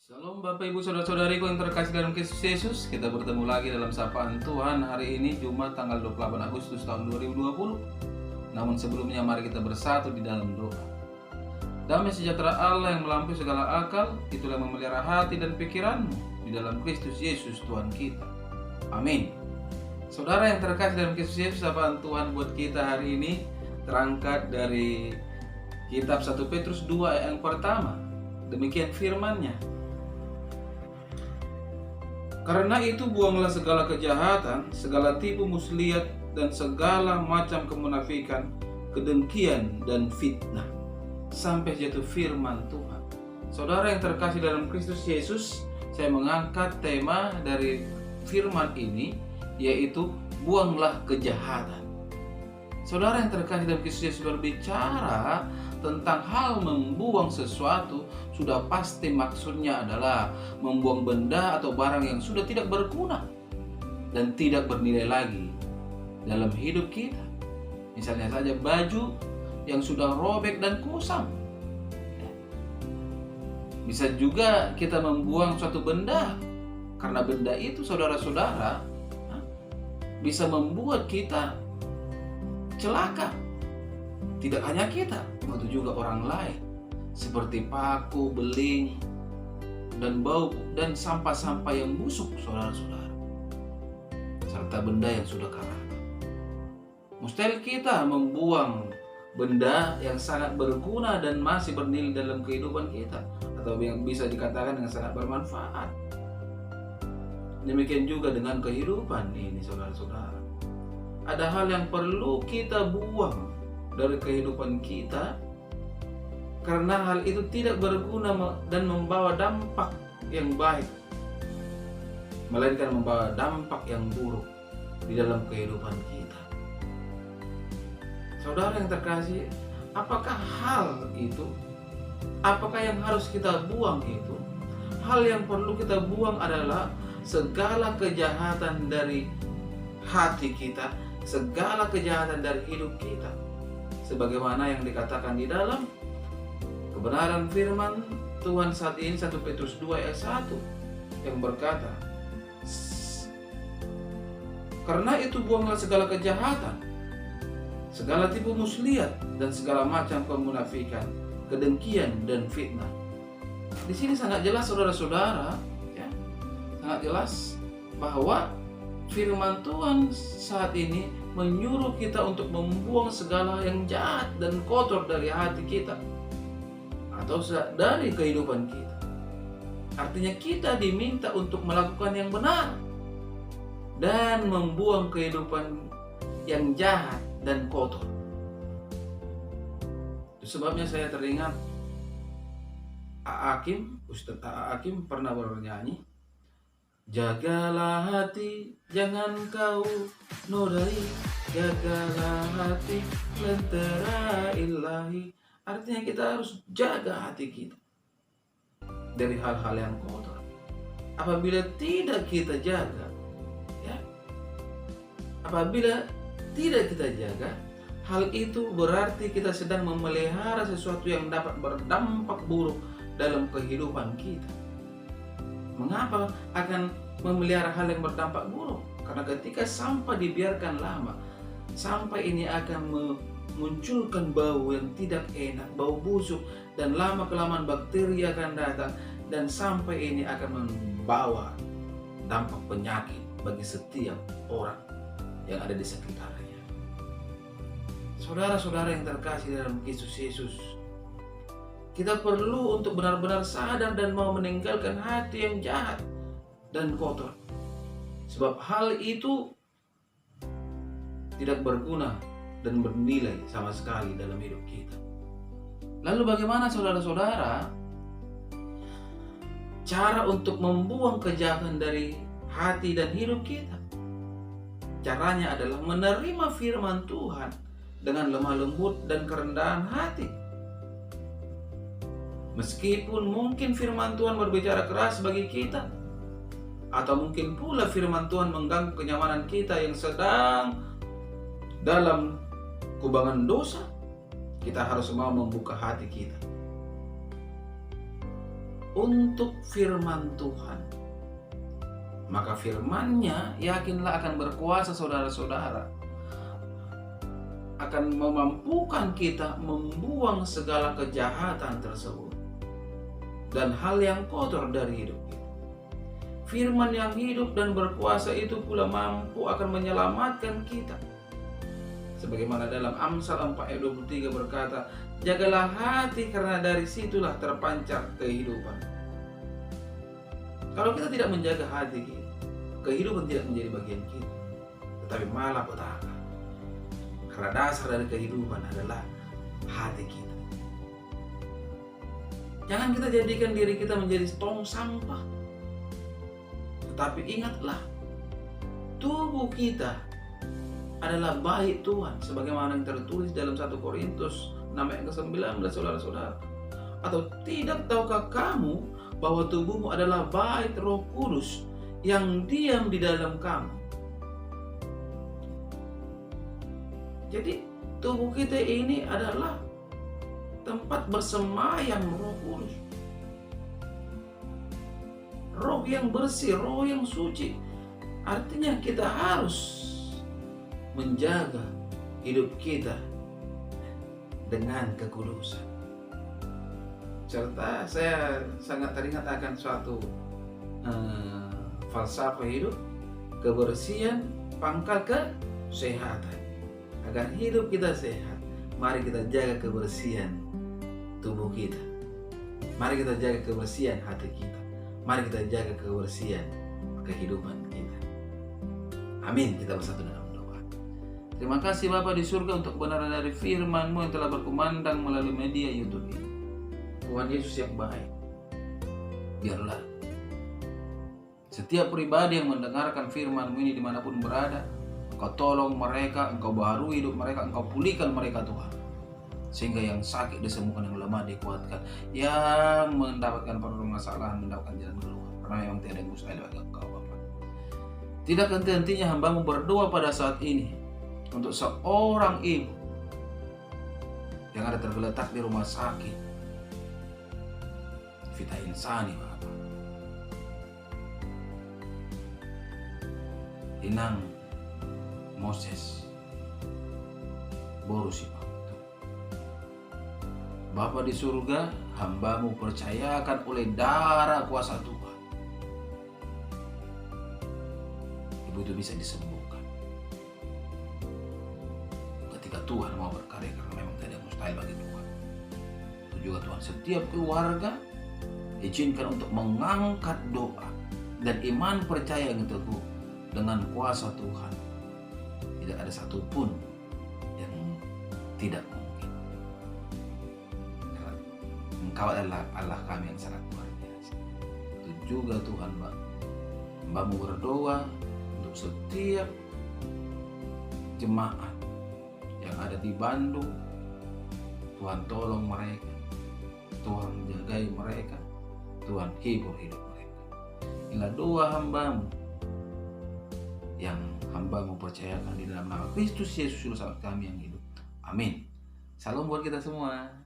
Shalom Bapak Ibu Saudara-saudariku yang terkasih dalam Kristus Yesus. Kita bertemu lagi dalam sapaan Tuhan hari ini Jumat tanggal 28 Agustus tahun 2020. Namun sebelumnya mari kita bersatu di dalam doa. Damai sejahtera Allah yang melampaui segala akal, itulah yang memelihara hati dan pikiranmu di dalam Kristus Yesus Tuhan kita. Amin. Saudara yang terkasih dalam Kristus Yesus, sapaan Tuhan buat kita hari ini terangkat dari kitab 1 Petrus 2 ayat yang pertama. Demikian firman-Nya. Karena itu buanglah segala kejahatan, segala tipu muslihat, dan segala macam kemunafikan, kedengkian, dan fitnah. Sampai jatuh firman Tuhan. Saudara yang terkasih dalam Kristus Yesus, saya mengangkat tema dari firman ini, yaitu buanglah kejahatan. Saudara yang terkasih dalam Kristus Yesus berbicara tentang hal membuang sesuatu, sudah pasti maksudnya adalah membuang benda atau barang yang sudah tidak berguna dan tidak bernilai lagi dalam hidup kita. Misalnya saja baju yang sudah robek dan kusam. Bisa juga kita membuang suatu benda, karena benda itu saudara-saudara bisa membuat kita celaka. Tidak hanya kita, begitu juga orang lain, seperti paku, beling, dan bau dan sampah-sampah yang busuk, saudara-saudara, serta benda yang sudah karat. Mustahil kita membuang benda yang sangat berguna dan masih bernilai dalam kehidupan kita, atau yang bisa dikatakan dengan sangat bermanfaat. Demikian juga dengan kehidupan ini, saudara-saudara. Ada hal yang perlu kita buang dari kehidupan kita, karena hal itu tidak berguna dan membawa dampak yang baik, melainkan membawa dampak yang buruk di dalam kehidupan kita. Saudara yang terkasih, apakah hal itu? Apakah yang harus kita buang itu? Hal yang perlu kita buang adalah segala kejahatan dari hati kita, segala kejahatan dari hidup kita. Sebagaimana yang dikatakan di dalam kebenaran firman Tuhan saat ini, 1 Petrus 2 ayat 1, yang berkata, karena itu buanglah segala kejahatan, segala tipu muslihat, dan segala macam kemunafikan, kedengkian, dan fitnah. Di sini sangat jelas, saudara-saudara, ya, sangat jelas bahwa firman Tuhan saat ini menyuruh kita untuk membuang segala yang jahat dan kotor dari hati kita atau dari kehidupan kita. Artinya kita diminta untuk melakukan yang benar dan membuang kehidupan yang jahat dan kotor. Itu sebabnya saya teringat Ustadz Hakim pernah bernyanyi, jagalah hati, jangan kau nodai, jagalah hati, lentera ilahi. Artinya kita harus jaga hati kita dari hal-hal yang kotor. Apabila tidak kita jaga, ya, apabila tidak kita jaga, hal itu berarti kita sedang memelihara sesuatu yang dapat berdampak buruk dalam kehidupan kita. Mengapa akan memelihara hal yang berdampak buruk? Karena ketika sampah dibiarkan lama, sampah ini akan memunculkan bau yang tidak enak, bau busuk, dan lama-kelamaan bakteri akan datang, dan sampah ini akan membawa dampak penyakit bagi setiap orang yang ada di sekitarnya. Saudara-saudara yang terkasih dalam Kristus Yesus, kita perlu untuk benar-benar sadar dan mau meninggalkan hati yang jahat dan kotor. Sebab hal itu tidak berguna dan bernilai sama sekali dalam hidup kita. Lalu bagaimana saudara-saudara cara untuk membuang kejahatan dari hati dan hidup kita? Caranya adalah menerima firman Tuhan dengan lemah lembut dan kerendahan hati. Meskipun mungkin firman Tuhan berbicara keras bagi kita, atau mungkin pula firman Tuhan mengganggu kenyamanan kita yang sedang dalam kubangan dosa, kita harus mau membuka hati kita. untuk firman Tuhan. Maka firman-Nya yakinlah akan berkuasa saudara-saudara, akan memampukan kita membuang segala kejahatan tersebut dan hal yang kotor dari hidup kita. Firman yang hidup dan berkuasa itu pula mampu akan menyelamatkan kita. Sebagaimana dalam Amsal 4 ayat 23 berkata, jagalah hati karena dari situlah terpancar kehidupan. Kalau kita tidak menjaga hati kita, kehidupan tidak menjadi bagian kita, tetapi malah petaka. Karena dasar dari kehidupan adalah hati kita. Jangan kita jadikan diri kita menjadi tong sampah. Tetapi ingatlah, tubuh kita adalah bait Tuhan, sebagaimana yang tertulis dalam 1 Korintus 6 ayat ke-19, saudara-saudara. Atau tidak tahukah kamu bahwa tubuhmu adalah bait Roh Kudus yang diam di dalam kamu? Jadi tubuh kita ini adalah tempat bersemayam Roh Kudus, Roh yang bersih, Roh yang suci. Artinya kita harus menjaga hidup kita dengan kekudusan. Serta saya sangat teringat akan suatu falsafah hidup, kebersihan pangkal kesehatan. Agar hidup kita sehat, mari kita jaga kebersihan tubuh kita. Mari kita jaga kebersihan hati kita. Mari kita jaga kebersihan kehidupan kita. Amin. Kita bersatu dalam doa. Terima kasih Bapa di surga untuk kebenaran dari firman-Mu yang telah berkumandang melalui media YouTube ini. Tuhan Yesus yang baik, biarlah setiap pribadi yang mendengarkan firman-Mu ini dimanapun berada, Engkau tolong mereka, Engkau baharui hidup mereka, Engkau pulihkan mereka Tuhan. Sehingga yang sakit disembuhkan, yang lemah dikuatkan, yang mendapatkan permasalahan mendapatkan jalan keluar. Karena memang tiada yang mustahil bagi Engkau Bapa. Tidak henti-hentinya hamba-Mu berdoa pada saat ini untuk seorang ibu yang ada tergeletak di rumah sakit Vita Insani Bapa. Inang Moses Borusi Bapa di surga, hamba-Mu percayakan oleh darah kuasa Tuhan, ibu itu bisa disembuhkan. Ketika Tuhan mau berkarya, karena memang tidak mustahil bagi Tuhan. Itu juga Tuhan, setiap keluarga izinkan untuk mengangkat doa dan iman percaya yang teguh dengan kuasa Tuhan. Tidak ada satupun yang tidak mungkin. Engkau adalah Allah kami yang sangat luar biasa. Itu juga Tuhan, hamba-Mu berdoa untuk setiap jemaat yang ada di Bandung. Tuhan tolong mereka, Tuhan jagai mereka, Tuhan hibur hidup mereka. Inilah doa hamba-Mu yang hamba-Mu percayakan di dalam nama Kristus Yesus Juru Selamat kami yang hidup. Amin. Salam buat kita semua.